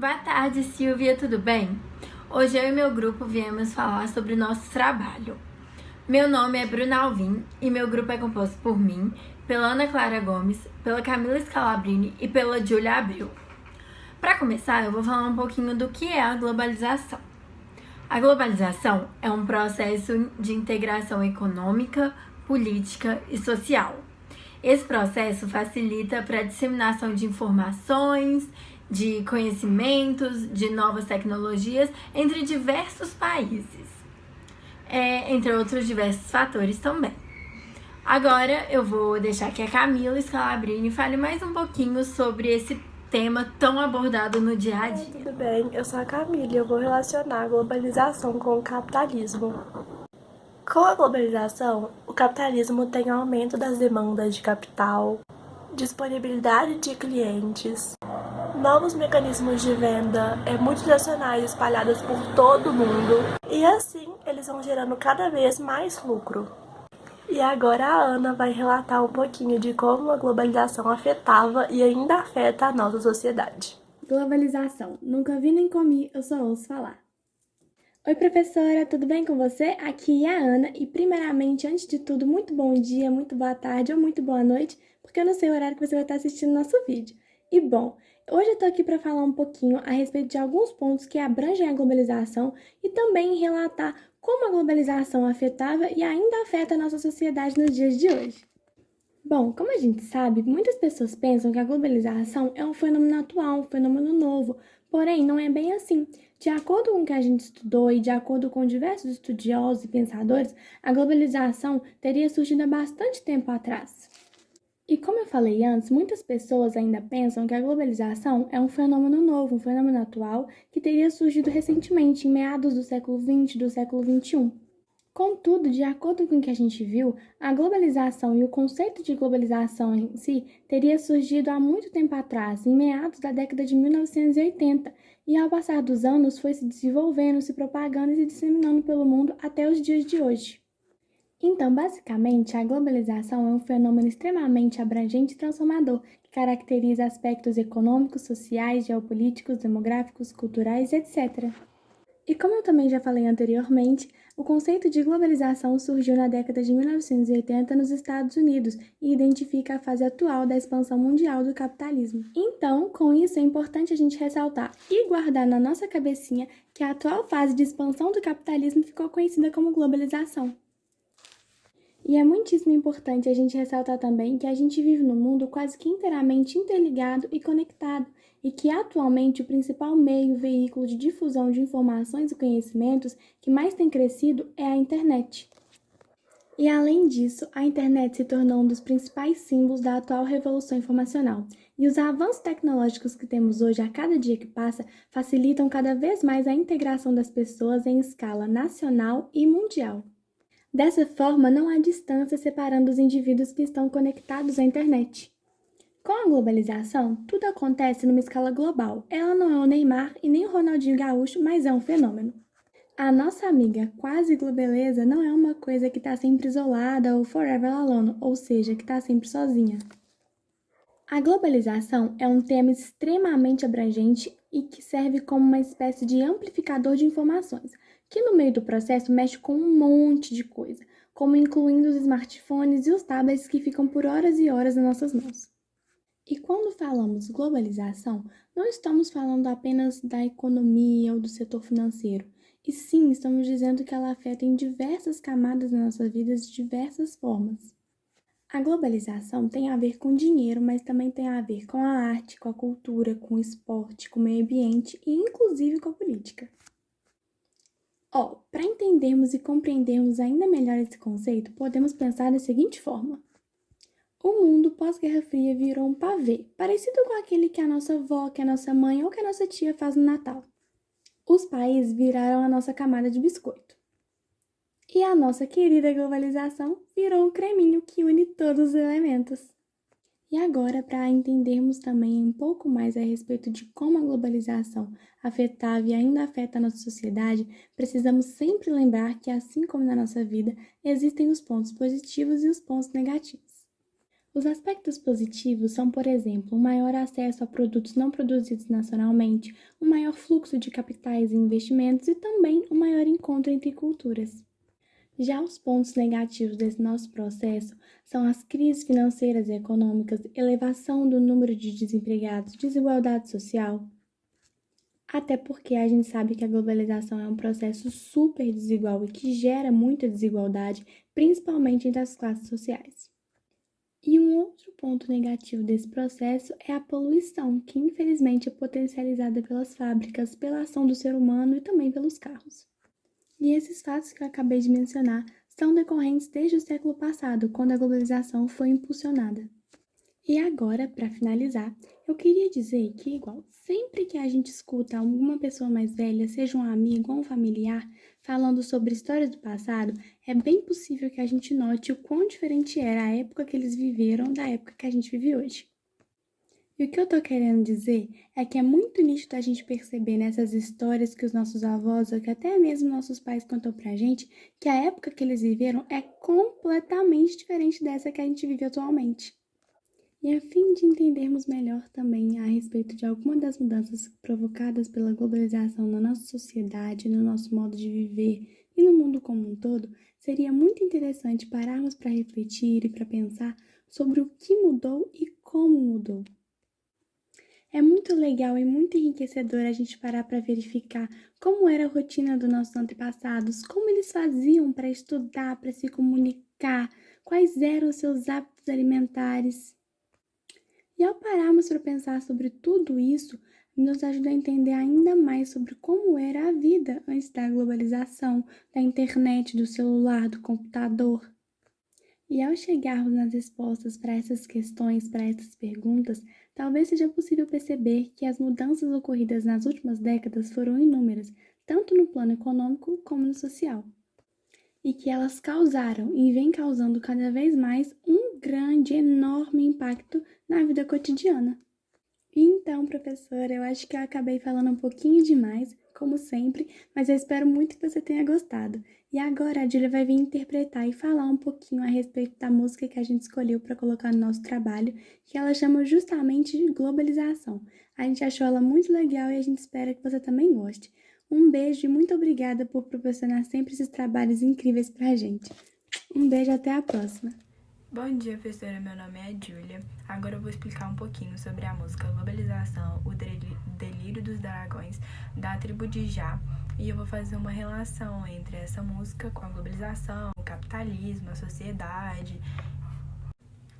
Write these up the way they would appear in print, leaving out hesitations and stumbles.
Boa tarde, Silvia, tudo bem? Hoje eu e meu grupo viemos falar sobre o nosso trabalho. Meu nome é Bruna Alvim e meu grupo é composto por mim, pela Ana Clara Gomes, pela Camila Scalabrini e pela Júlia Abreu. Para começar, eu vou falar um pouquinho do que é a globalização. A globalização é um processo de integração econômica, política e social. Esse processo facilita para a disseminação de informações, de conhecimentos, de novas tecnologias entre diversos países, entre outros diversos fatores também. Agora eu vou deixar que a Camila Scalabrini fale mais um pouquinho sobre esse tema tão abordado no dia a dia. Tudo bem, eu sou a Camila e eu vou relacionar a globalização com o capitalismo. Com a globalização, o capitalismo tem aumento das demandas de capital, disponibilidade de clientes, novos mecanismos de venda multinacionais espalhados por todo o mundo e assim eles vão gerando cada vez mais lucro. E agora a Ana vai relatar um pouquinho de como a globalização afetava e ainda afeta a nossa sociedade. Globalização. Nunca vi nem comi, eu só ouço falar. Oi, professora, tudo bem com você? Aqui é a Ana e, primeiramente, antes de tudo, muito bom dia, muito boa tarde ou muito boa noite, porque eu não sei o horário que você vai estar assistindo nosso vídeo. E, bom, hoje eu tô aqui para falar um pouquinho a respeito de alguns pontos que abrangem a globalização e também relatar como a globalização afetava e ainda afeta a nossa sociedade nos dias de hoje. Bom, como a gente sabe, muitas pessoas pensam que a globalização é um fenômeno atual, um fenômeno novo, porém não é bem assim. De acordo com o que a gente estudou e de acordo com diversos estudiosos e pensadores, a globalização teria surgido há bastante tempo atrás. E como eu falei antes, muitas pessoas ainda pensam que a globalização é um fenômeno novo, um fenômeno atual, que teria surgido recentemente, em meados do século XX, do século XXI. Contudo, de acordo com o que a gente viu, a globalização e o conceito de globalização em si teria surgido há muito tempo atrás, em meados da década de 1980, e ao passar dos anos foi se desenvolvendo, se propagando e se disseminando pelo mundo até os dias de hoje. Então, basicamente, a globalização é um fenômeno extremamente abrangente e transformador, que caracteriza aspectos econômicos, sociais, geopolíticos, demográficos, culturais, etc. E como eu também já falei anteriormente, o conceito de globalização surgiu na década de 1980 nos Estados Unidos e identifica a fase atual da expansão mundial do capitalismo. Então, com isso, é importante a gente ressaltar e guardar na nossa cabecinha que a atual fase de expansão do capitalismo ficou conhecida como globalização. E é muitíssimo importante a gente ressaltar também que a gente vive num mundo quase que inteiramente interligado e conectado, e que atualmente o principal meio, veículo de difusão de informações e conhecimentos que mais tem crescido é a internet. E além disso, a internet se tornou um dos principais símbolos da atual revolução informacional, e os avanços tecnológicos que temos hoje a cada dia que passa facilitam cada vez mais a integração das pessoas em escala nacional e mundial. Dessa forma, não há distância separando os indivíduos que estão conectados à internet. Com a globalização, tudo acontece numa escala global. Ela não é o Neymar e nem o Ronaldinho Gaúcho, mas é um fenômeno. A nossa amiga quase globeleza não é uma coisa que está sempre isolada ou forever alone, ou seja, que está sempre sozinha. A globalização é um tema extremamente abrangente e que serve como uma espécie de amplificador de informações, que no meio do processo mexe com um monte de coisa, como incluindo os smartphones e os tablets que ficam por horas e horas nas nossas mãos. E quando falamos globalização, não estamos falando apenas da economia ou do setor financeiro, e sim estamos dizendo que ela afeta em diversas camadas das nossas vidas de diversas formas. A globalização tem a ver com dinheiro, mas também tem a ver com a arte, com a cultura, com o esporte, com o meio ambiente e inclusive com a política. Para entendermos e compreendermos ainda melhor esse conceito, podemos pensar da seguinte forma. O mundo pós-Guerra Fria virou um pavê, parecido com aquele que a nossa avó, que a nossa mãe ou que a nossa tia faz no Natal. Os países viraram a nossa camada de biscoito. E a nossa querida globalização virou um creminho que une todos os elementos. E agora, para entendermos também um pouco mais a respeito de como a globalização afetava e ainda afeta a nossa sociedade, precisamos sempre lembrar que, assim como na nossa vida, existem os pontos positivos e os pontos negativos. Os aspectos positivos são, por exemplo, um maior acesso a produtos não produzidos nacionalmente, um maior fluxo de capitais e investimentos e também um maior encontro entre culturas. Já os pontos negativos desse nosso processo são as crises financeiras e econômicas, elevação do número de desempregados, desigualdade social. Até porque a gente sabe que a globalização é um processo super desigual e que gera muita desigualdade, principalmente entre as classes sociais. E um outro ponto negativo desse processo é a poluição, que infelizmente é potencializada pelas fábricas, pela ação do ser humano e também pelos carros. E esses fatos que eu acabei de mencionar são decorrentes desde o século passado, quando a globalização foi impulsionada. E agora, para finalizar, eu queria dizer que, sempre que a gente escuta alguma pessoa mais velha, seja um amigo ou um familiar, falando sobre histórias do passado, é bem possível que a gente note o quão diferente era a época que eles viveram da época que a gente vive hoje. E o que eu tô querendo dizer é que é muito nítido a gente perceber nessas histórias que os nossos avós, ou que até mesmo nossos pais contam pra gente, que a época que eles viveram é completamente diferente dessa que a gente vive atualmente. E a fim de entendermos melhor também a respeito de algumas das mudanças provocadas pela globalização na nossa sociedade, no nosso modo de viver e no mundo como um todo, seria muito interessante pararmos para refletir e para pensar sobre o que mudou e como mudou. É muito legal e muito enriquecedor a gente parar para verificar como era a rotina dos nossos antepassados, como eles faziam para estudar, para se comunicar, quais eram os seus hábitos alimentares. E ao pararmos para pensar sobre tudo isso, nos ajuda a entender ainda mais sobre como era a vida antes da globalização, da internet, do celular, do computador. E ao chegarmos nas respostas para essas questões, para essas perguntas, talvez seja possível perceber que as mudanças ocorridas nas últimas décadas foram inúmeras, tanto no plano econômico como no social. E que elas causaram e vêm causando cada vez mais um grande, enorme impacto na vida cotidiana. Então, professora, eu acho que eu acabei falando um pouquinho demais, como sempre, mas eu espero muito que você tenha gostado. E agora a Júlia vai vir interpretar e falar um pouquinho a respeito da música que a gente escolheu para colocar no nosso trabalho, que ela chama justamente de Globalização. A gente achou ela muito legal e a gente espera que você também goste. Um beijo e muito obrigada por proporcionar sempre esses trabalhos incríveis pra gente. Um beijo, até a próxima. Bom dia, professora. Meu nome é Júlia. Agora eu vou explicar um pouquinho sobre a música Globalização, o Delírio dos Dragões, da tribo de Já. E eu vou fazer uma relação entre essa música com a globalização, o capitalismo, a sociedade.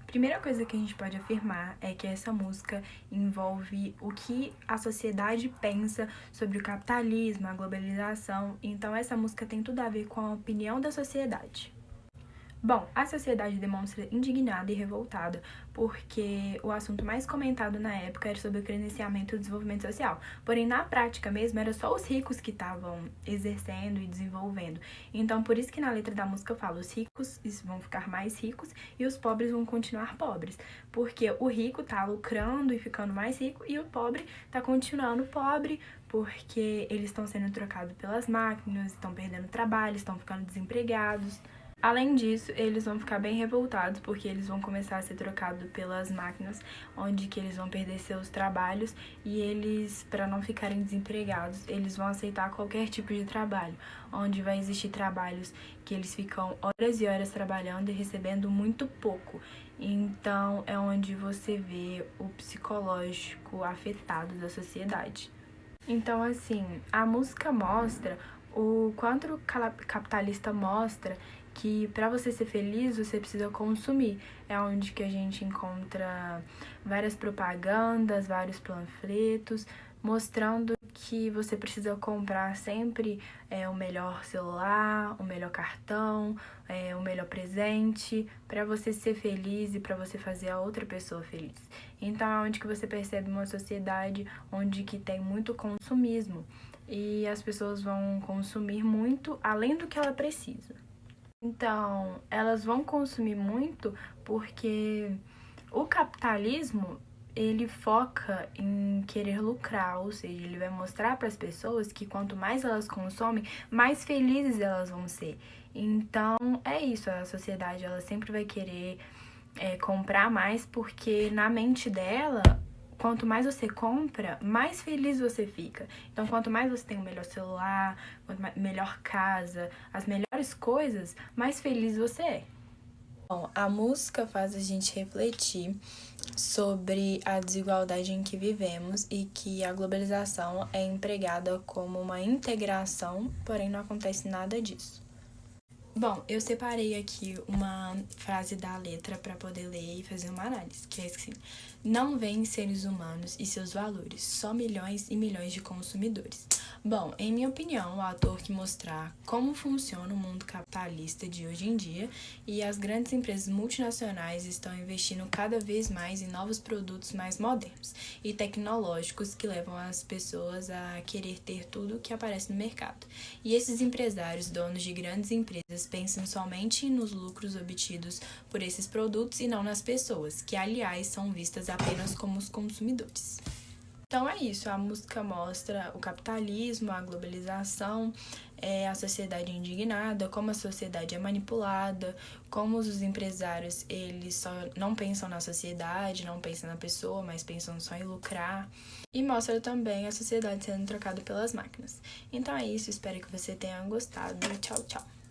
Primeira coisa que a gente pode afirmar é que essa música envolve o que a sociedade pensa sobre o capitalismo, a globalização. Então essa música tem tudo a ver com a opinião da sociedade. Bom, a sociedade demonstra indignada e revoltada porque o assunto mais comentado na época era sobre o credenciamento do desenvolvimento social. Porém, na prática mesmo, era só os ricos que estavam exercendo e desenvolvendo. Então, por isso que na letra da música fala, os ricos vão ficar mais ricos e os pobres vão continuar pobres. Porque o rico tá lucrando e ficando mais rico e o pobre tá continuando pobre porque eles estão sendo trocados pelas máquinas, estão perdendo trabalho, estão ficando desempregados. Além disso, eles vão ficar bem revoltados porque eles vão começar a ser trocados pelas máquinas, onde que eles vão perder seus trabalhos e eles, para não ficarem desempregados, eles vão aceitar qualquer tipo de trabalho, onde vai existir trabalhos que eles ficam horas e horas trabalhando e recebendo muito pouco. Então, é onde você vê o psicológico afetado da sociedade. Então, assim, a música mostra o quanto o capitalista mostra que para você ser feliz, você precisa consumir. É onde que a gente encontra várias propagandas, vários panfletos, mostrando que você precisa comprar sempre o melhor celular, o melhor cartão, o melhor presente, para você ser feliz e para você fazer a outra pessoa feliz. Então é onde que você percebe uma sociedade onde que tem muito consumismo e as pessoas vão consumir muito além do que ela precisa. Então, elas vão consumir muito porque o capitalismo, ele foca em querer lucrar, ou seja, ele vai mostrar para as pessoas que quanto mais elas consomem, mais felizes elas vão ser. Então, é isso, a sociedade, ela sempre vai querer comprar mais, porque na mente dela, quanto mais você compra, mais feliz você fica. Então, quanto mais você tem o melhor celular, melhor casa, as melhores coisas, mais feliz você é. Bom, a música faz a gente refletir sobre a desigualdade em que vivemos e que a globalização é empregada como uma integração, porém não acontece nada disso. Bom, eu separei aqui uma frase da letra para poder ler e fazer uma análise, que é assim: não veem seres humanos e seus valores, só milhões e milhões de consumidores. Bom, em minha opinião, o autor quis mostrar como funciona o mundo capitalista de hoje em dia e as grandes empresas multinacionais estão investindo cada vez mais em novos produtos mais modernos e tecnológicos que levam as pessoas a querer ter tudo que aparece no mercado. E esses empresários, donos de grandes empresas, pensam somente nos lucros obtidos por esses produtos e não nas pessoas, que aliás são vistas apenas como os consumidores. Então é isso, a música mostra o capitalismo, a globalização, a sociedade indignada, como a sociedade é manipulada, como os empresários eles só não pensam na sociedade, não pensam na pessoa, mas pensam só em lucrar. E mostra também a sociedade sendo trocada pelas máquinas. Então é isso, espero que você tenha gostado. Tchau, tchau!